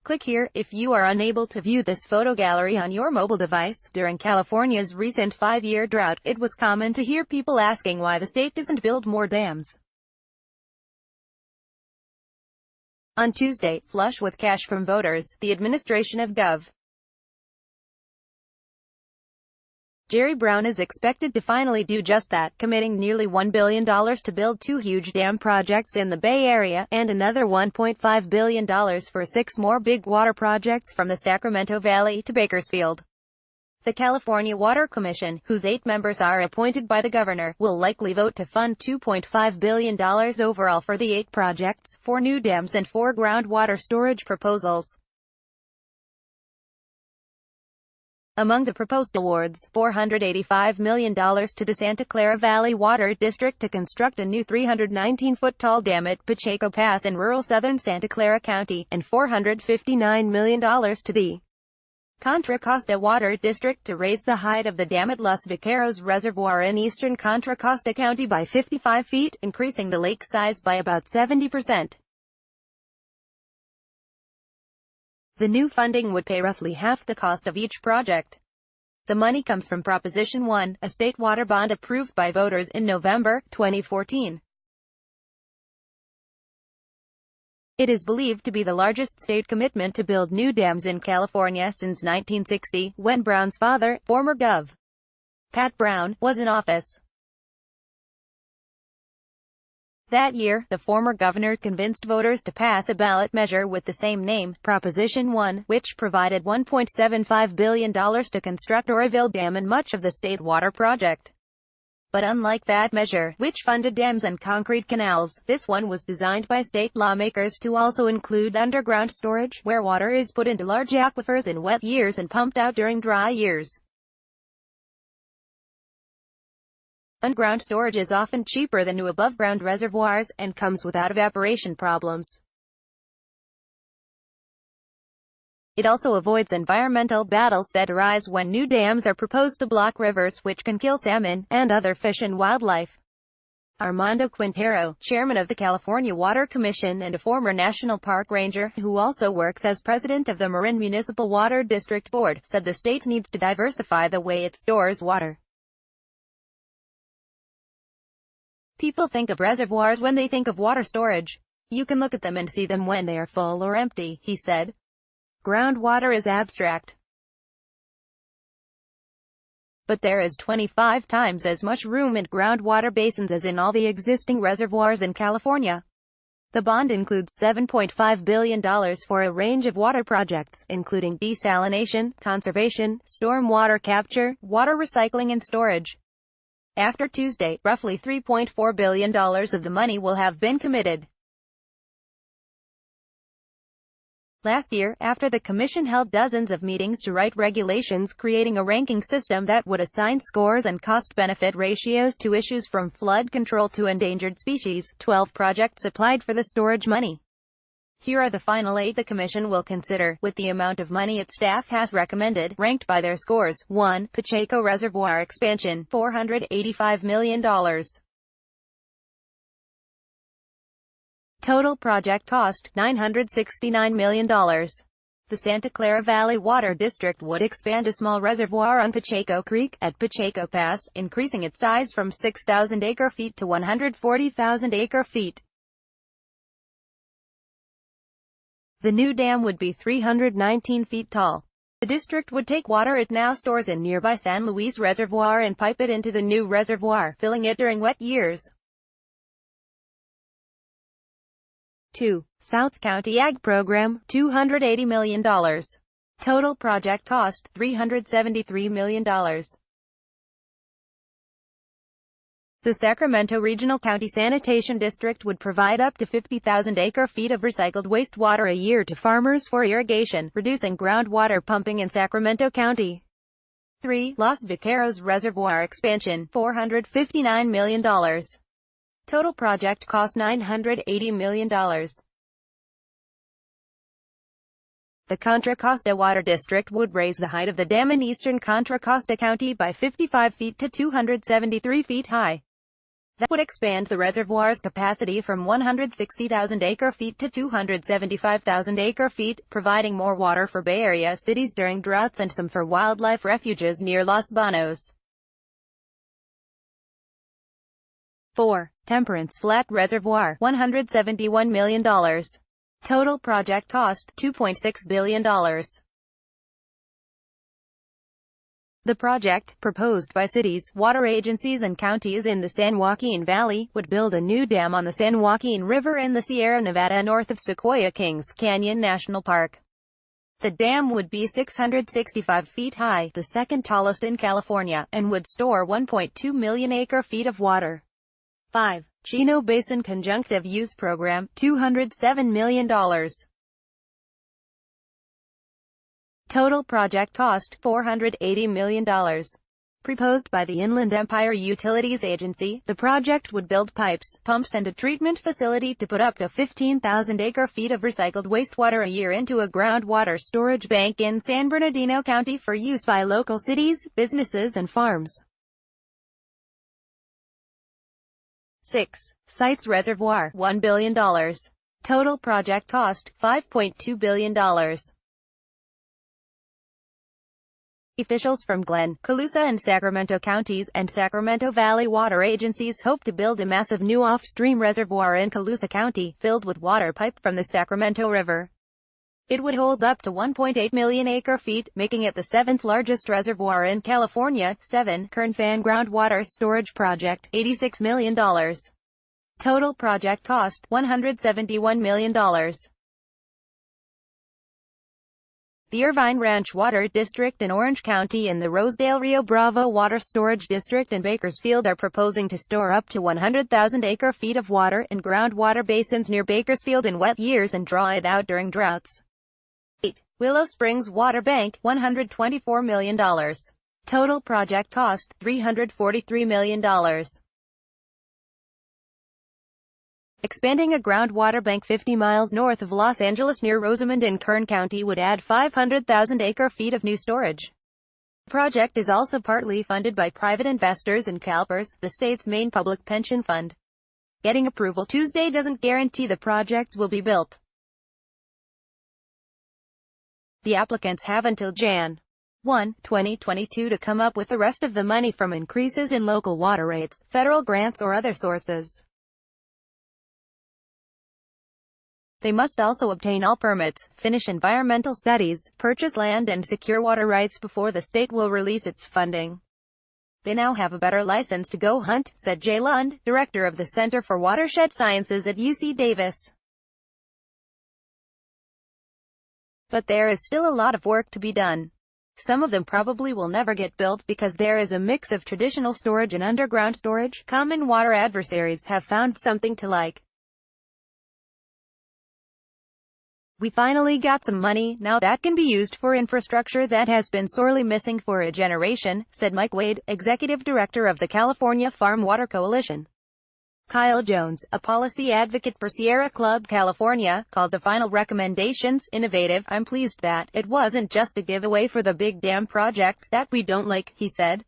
Click here if you are unable to view this photo gallery on your mobile device. During California's recent 5-year drought, it was common to hear people asking why the state doesn't build more dams. On Tuesday, flush with cash from voters, the administration of Gov. Jerry Brown is expected to finally do just that, committing nearly $1 billion to build 2 huge dam projects in the Bay Area, and another $1.5 billion for 6 more big water projects from the Sacramento Valley to Bakersfield. The California Water Commission, whose 8 members are appointed by the governor, will likely vote to fund $2.5 billion overall for the 8 projects, 4 new dams and 4 groundwater storage proposals. Among the proposed awards, $485 million to the Santa Clara Valley Water District to construct a new 319-foot-tall dam at Pacheco Pass in rural southern Santa Clara County, and $459 million to the Contra Costa Water District to raise the height of the dam at Los Vaqueros Reservoir in eastern Contra Costa County by 55 feet, increasing the lake size by about 70%. The new funding would pay roughly half the cost of each project. The money comes from Proposition 1, a state water bond approved by voters in November 2014. It is believed to be the largest state commitment to build new dams in California since 1960, when Brown's father, former Gov. Pat Brown, was in office. That year, the former governor convinced voters to pass a ballot measure with the same name, Proposition 1, which provided $1.75 billion to construct Oroville Dam and much of the state water project. But unlike that measure, which funded dams and concrete canals, this one was designed by state lawmakers to also include underground storage, where water is put into large aquifers in wet years and pumped out during dry years. Underground storage is often cheaper than new above-ground reservoirs, and comes without evaporation problems. It also avoids environmental battles that arise when new dams are proposed to block rivers, which can kill salmon, and other fish and wildlife. Armando Quintero, chairman of the California Water Commission and a former National Park Ranger, who also works as president of the Marin Municipal Water District Board, said the state needs to diversify the way it stores water. People think of reservoirs when they think of water storage. You can look at them and see them when they are full or empty, he said. Groundwater is abstract. But there is 25 times as much room in groundwater basins as in all the existing reservoirs in California. The bond includes $7.5 billion for a range of water projects, including desalination, conservation, stormwater capture, water recycling and storage. After Tuesday, roughly $3.4 billion of the money will have been committed. Last year, after the commission held dozens of meetings to write regulations creating a ranking system that would assign scores and cost-benefit ratios to issues from flood control to endangered species, 12 projects applied for the storage money. Here are the final 8 the commission will consider, with the amount of money its staff has recommended, ranked by their scores. 1. Pacheco Reservoir Expansion, $485 million. Total project cost, $969 million. The Santa Clara Valley Water District would expand a small reservoir on Pacheco Creek, at Pacheco Pass, increasing its size from 6,000 acre-feet to 140,000 acre-feet. The new dam would be 319 feet tall. The district would take water it now stores in nearby San Luis Reservoir and pipe it into the new reservoir, filling it during wet years. 2. South County Ag Program, $280 million. Total project cost, $373 million. The Sacramento Regional County Sanitation District would provide up to 50,000 acre-feet of recycled wastewater a year to farmers for irrigation, reducing groundwater pumping in Sacramento County. 3. Los Vaqueros Reservoir Expansion, $459 million. Total project cost $980 million. The Contra Costa Water District would raise the height of the dam in eastern Contra Costa County by 55 feet to 273 feet high. That would expand the reservoir's capacity from 160,000 acre-feet to 275,000 acre-feet, providing more water for Bay Area cities during droughts and some for wildlife refuges near Los Banos. 4. Temperance Flat Reservoir, $171 million. Total project cost, $2.6 billion. The project, proposed by cities, water agencies and counties in the San Joaquin Valley, would build a new dam on the San Joaquin River in the Sierra Nevada north of Sequoia Kings Canyon National Park. The dam would be 665 feet high, the second tallest in California, and would store 1.2 million acre-feet of water. 5. Chino Basin Conjunctive Use Program, $207 million. Total project cost, $480 million. Proposed by the Inland Empire Utilities Agency, the project would build pipes, pumps and a treatment facility to put up to 15,000 acre-feet of recycled wastewater a year into a groundwater storage bank in San Bernardino County for use by local cities, businesses and farms. 6. Sites Reservoir, $1 billion. Total project cost, $5.2 billion. Officials from Glenn, Colusa and Sacramento counties, and Sacramento Valley water agencies hope to build a massive new off-stream reservoir in Colusa County, filled with water piped from the Sacramento River. It would hold up to 1.8 million acre-feet, making it the seventh largest reservoir in California. 7. Kernfan Groundwater Storage Project, $86 million. Total project cost, $171 million. The Irvine Ranch Water District in Orange County and the Rosedale-Rio Bravo Water Storage District in Bakersfield are proposing to store up to 100,000 acre-feet of water in groundwater basins near Bakersfield in wet years and draw it out during droughts. 8. Willow Springs Water Bank, $124 million. Total project cost, $343 million. Expanding a groundwater bank 50 miles north of Los Angeles near Rosamond in Kern County would add 500,000 acre-feet of new storage. The project is also partly funded by private investors and CalPERS, the state's main public pension fund. Getting approval Tuesday doesn't guarantee the projects will be built. The applicants have until Jan. 1, 2022 to come up with the rest of the money from increases in local water rates, federal grants or other sources. They must also obtain all permits, finish environmental studies, purchase land and secure water rights before the state will release its funding. They now have a better license to go hunt, said Jay Lund, director of the Center for Watershed Sciences at UC Davis. But there is still a lot of work to be done. Some of them probably will never get built because there is a mix of traditional storage and underground storage. Common water adversaries have found something to like. We finally got some money, now that can be used for infrastructure that has been sorely missing for a generation, said Mike Wade, executive director of the California Farm Water Coalition. Kyle Jones, a policy advocate for Sierra Club California, called the final recommendations innovative. I'm pleased that it wasn't just a giveaway for the big dam projects that we don't like, he said.